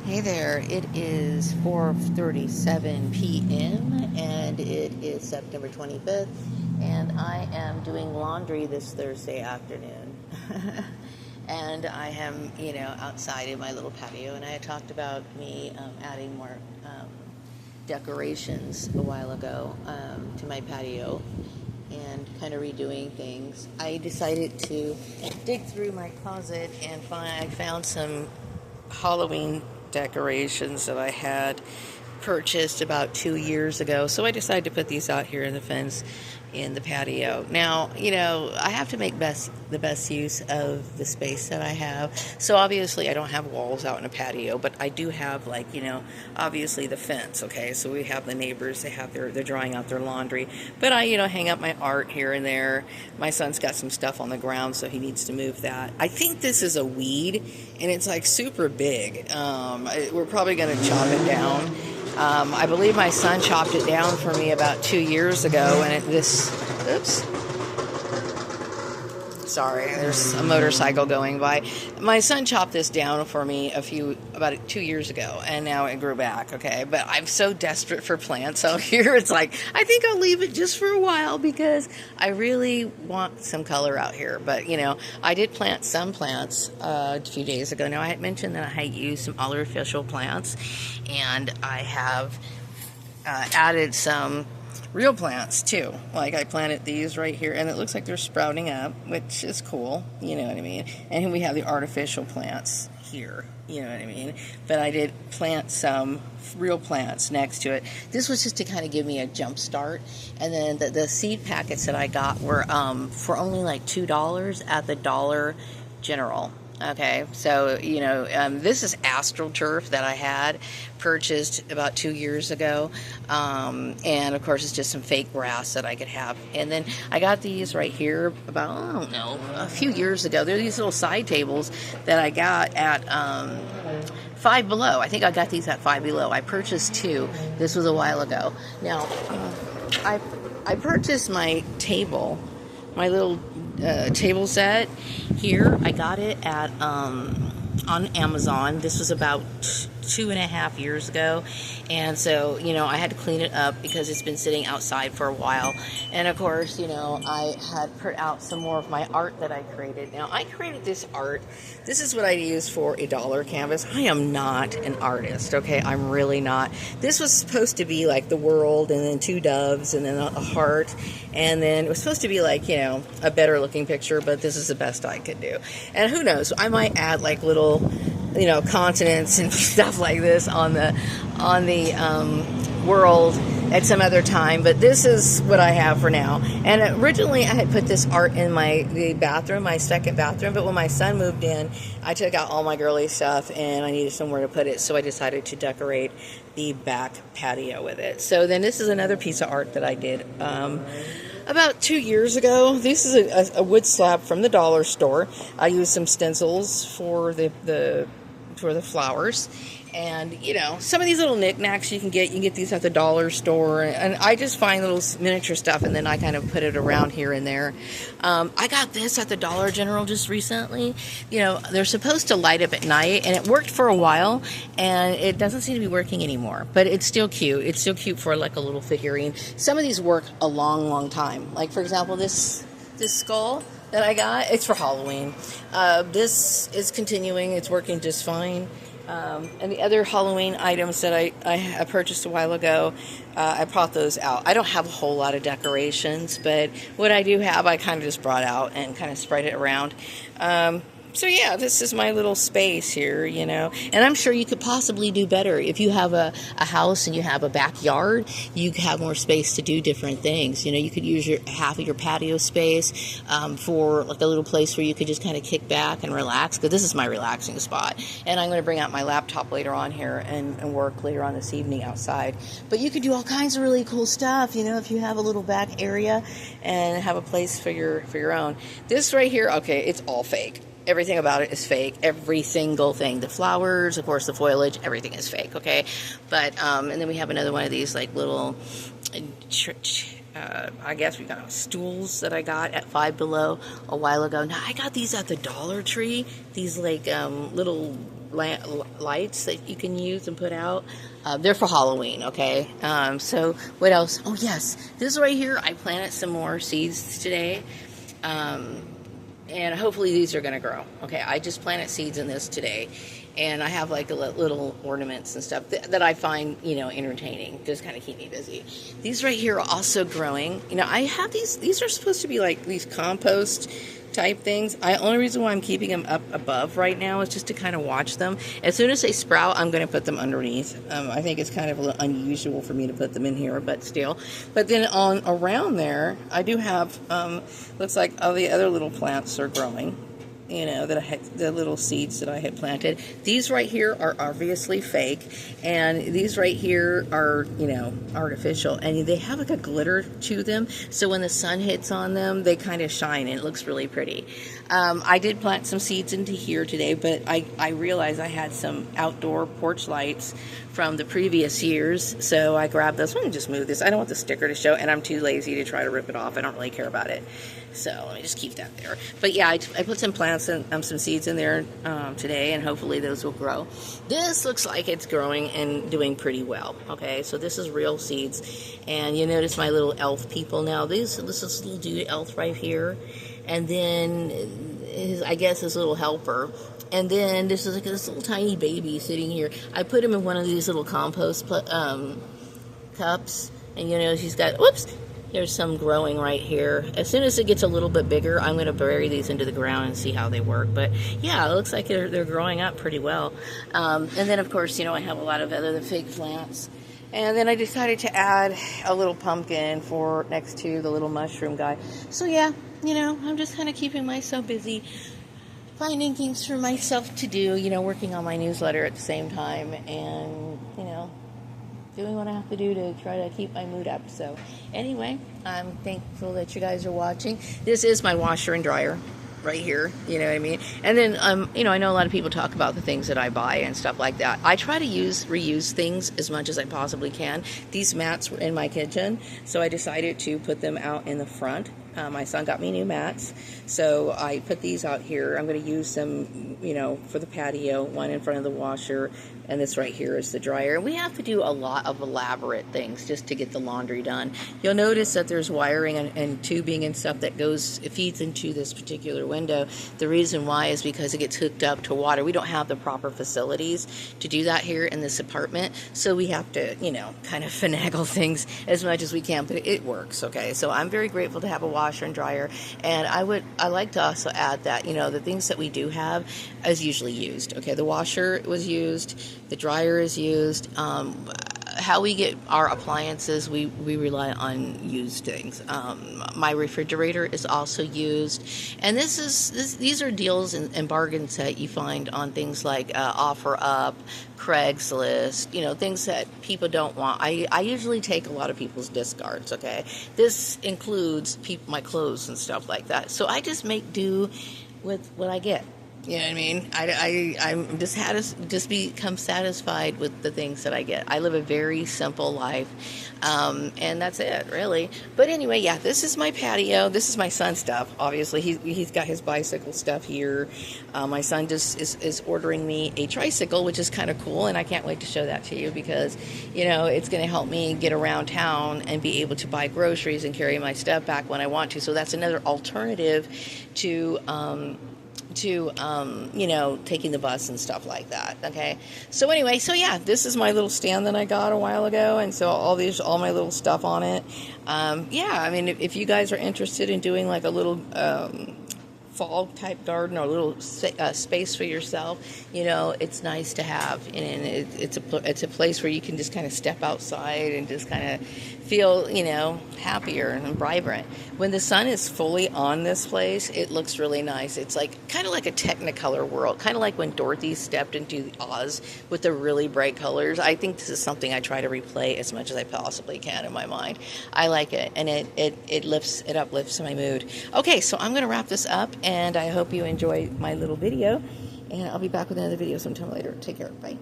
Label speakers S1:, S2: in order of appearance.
S1: Hey there, it is 4:37 p.m. and it is September 25th, and I am doing laundry this Thursday afternoon. And I am, outside in my little patio, and I had talked about me adding more decorations a while ago to my patio and kind of redoing things. I decided to dig through my closet and I found some Halloween decorations that I had purchased about 2 years ago. So I decided to put these out here in the fence in the patio. Now, I have to make the best use of the space that I have. So obviously I don't have walls out in a patio, but I do have obviously the fence, okay? So we have the neighbors, they're drying out their laundry. But I, hang up my art here and there. My son's got some stuff on the ground, so he needs to move that. I think this is a weed, and it's like super big. We're probably gonna chop it down. I believe my son chopped it down for me about 2 years ago, and oops. Sorry, there's a motorcycle going by. My son chopped this down for me about 2 years ago, and now it grew back, okay? But I'm so desperate for plants out here. It's like, I think I'll leave it just for a while because I really want some color out here. But, I did plant some plants a few days ago. Now, I had mentioned that I had used some artificial plants, and I have added some real plants too. Like I planted these right here, and it looks like they're sprouting up, which is cool, you know what I mean? And we have the artificial plants here, you know what I mean? But I did plant some real plants next to it. This was just to kind of give me a jump start. And then the seed packets that I got were for only like $2 at the Dollar General. Okay, so, this is AstroTurf that I had purchased about 2 years ago. And, of course, it's just some fake grass that I could have. And then I got these right here about, I don't know, a few years ago. They're these little side tables that I got at Five Below. I think I got these at Five Below. I purchased two. This was a while ago. Now, I purchased my table, my little table set here. I got it at on Amazon. This was about 2.5 years ago, and so I had to clean it up because it's been sitting outside for a while. And of course, I had put out some more of my art that I created. Now, I created this art. This is what I use for a dollar canvas. I am not an artist, okay? I'm really not. This was supposed to be like the world, and then two doves, and then a heart, and then it was supposed to be like a better looking picture, but this is the best I could do. And who knows, I might add like little continents and stuff like this on the world at some other time, but this is what I have for now. And originally I had put this art in the bathroom, my second bathroom, but when my son moved in, I took out all my girly stuff and I needed somewhere to put it, so I decided to decorate the back patio with it. So then this is another piece of art that I did about 2 years ago. This is a wood slab from the dollar store. I used some stencils for the flowers, and some of these little knickknacks you can get these at the dollar store, and I just find little miniature stuff, and then I kind of put it around here and there. I got this at the Dollar General just recently. They're supposed to light up at night, and it worked for a while, and it doesn't seem to be working anymore, but it's still cute. It's still cute for like a little figurine. Some of these work a long time. Like, for example, this skull that I got, it's for Halloween. This is continuing. It's working just fine. And the other Halloween items that I purchased a while ago, I brought those out. I don't have a whole lot of decorations, but what I do have, I kind of just brought out and kind of spread it around. So yeah, this is my little space here, and I'm sure you could possibly do better. If you have a house and you have a backyard, you have more space to do different things. You could use half of your patio space for like a little place where you could just kind of kick back and relax, because this is my relaxing spot. And I'm going to bring out my laptop later on here and work later on this evening outside. But you could do all kinds of really cool stuff, if you have a little back area and have a place for your own. This right here, okay, it's all fake. Everything about it is fake. Every single thing. The flowers, of course, the foliage, everything is fake, okay? But, and then we have another one of these, like, little, I guess we got stools that I got at Five Below a while ago. Now, I got these at the Dollar Tree. These, like, little lights that you can use and put out. They're for Halloween, okay? So what else? Oh, yes. This right here, I planted some more seeds today. And hopefully these are going to grow. Okay, I just planted seeds in this today. And I have like little ornaments and stuff that I find, you know, entertaining. Just kind of keep me busy. These right here are also growing. You know, I have these are supposed to be like these compost type things. Only reason why I'm keeping them up above right now is just to kind of watch them. As soon as they sprout, I'm going to put them underneath. I think it's kind of a little unusual for me to put them in here, but still. But then on around there, I do have, looks like all the other little plants are growing. You know, that I had, the little seeds that I had planted. These right here are obviously fake, and these right here are, you know, artificial, and they have like a glitter to them, so when the sun hits on them, they kind of shine, and it looks really pretty. I did plant some seeds into here today, but I realized I had some outdoor porch lights from the previous years, so I grabbed this one and just moved this. I don't want the sticker to show, and I'm too lazy to try to rip it off. I don't really care about it. So let me just keep that there. But yeah, I put some plants and some seeds in there today, and hopefully those will grow. This looks like it's growing and doing pretty well. Okay, so this is real seeds, and you notice my little elf people now. This is little dude elf right here, and then I guess his little helper. And then this is like this little tiny baby sitting here. I put him in one of these little compost cups, and you know she's got. Whoops. There's some growing right here. As soon as it gets a little bit bigger, I'm going to bury these into the ground and see how they work. But yeah, it looks like they're growing up pretty well. And then of course, you know, I have a lot of other fig plants. And then I decided to add a little pumpkin for next to the little mushroom guy. So yeah, you know, I'm just kind of keeping myself busy, finding things for myself to do, you know, working on my newsletter at the same time, and, you know, doing what I have to do to try to keep my mood up. So anyway, I'm thankful that you guys are watching. This is my washer and dryer right here, you know what I mean? And then, you know, I know a lot of people talk about the things that I buy and stuff like that. I try to reuse things as much as I possibly can. These mats were in my kitchen, so I decided to put them out in the front. My son got me new mats, so I put these out here. I'm going to use them, you know, for the patio, one in front of the washer, and this right here is the dryer. We have to do a lot of elaborate things just to get the laundry done. You'll notice that there's wiring and tubing and stuff that feeds into this particular window. The reason why is because it gets hooked up to water. We don't have the proper facilities to do that here in this apartment, so we have to, you know, kind of finagle things as much as we can, but it works, okay? So I'm very grateful to have a washer and dryer, and I like to also add that, you know, the things that we do have is usually used, okay? The washer was used, the dryer is used. How we get our appliances, we rely on used things. My refrigerator is also used, and these are deals and bargains that you find on things like OfferUp, Craigslist, you know, things that people don't want. I usually take a lot of people's discards, okay? This includes my clothes and stuff like that. So I just make do with what I get. You know what I mean? I'm just become satisfied with the things that I get. I live a very simple life, and that's it, really. But anyway, yeah, this is my patio. This is my son's stuff. Obviously, he's got his bicycle stuff here. My son just is ordering me a tricycle, which is kind of cool, and I can't wait to show that to you because, you know, it's going to help me get around town and be able to buy groceries and carry my stuff back when I want to. So that's another alternative to you know, taking the bus and stuff like that, okay? So anyway, so yeah, this is my little stand that I got a while ago, and so all my little stuff on it. Yeah, I mean, if you guys are interested in doing like a little fall type garden or a little space for yourself, you know, it's nice to have, and it's a place where you can just kind of step outside and just kind of feel, you know, happier and vibrant. When the sun is fully on this place, it looks really nice. It's like kind of like a Technicolor world, kind of like when Dorothy stepped into Oz with the really bright colors. I think this is something I try to replay as much as I possibly can in my mind. I like it, and it uplifts my mood. Okay, so I'm going to wrap this up, and I hope you enjoy my little video, and I'll be back with another video sometime later. Take care. Bye.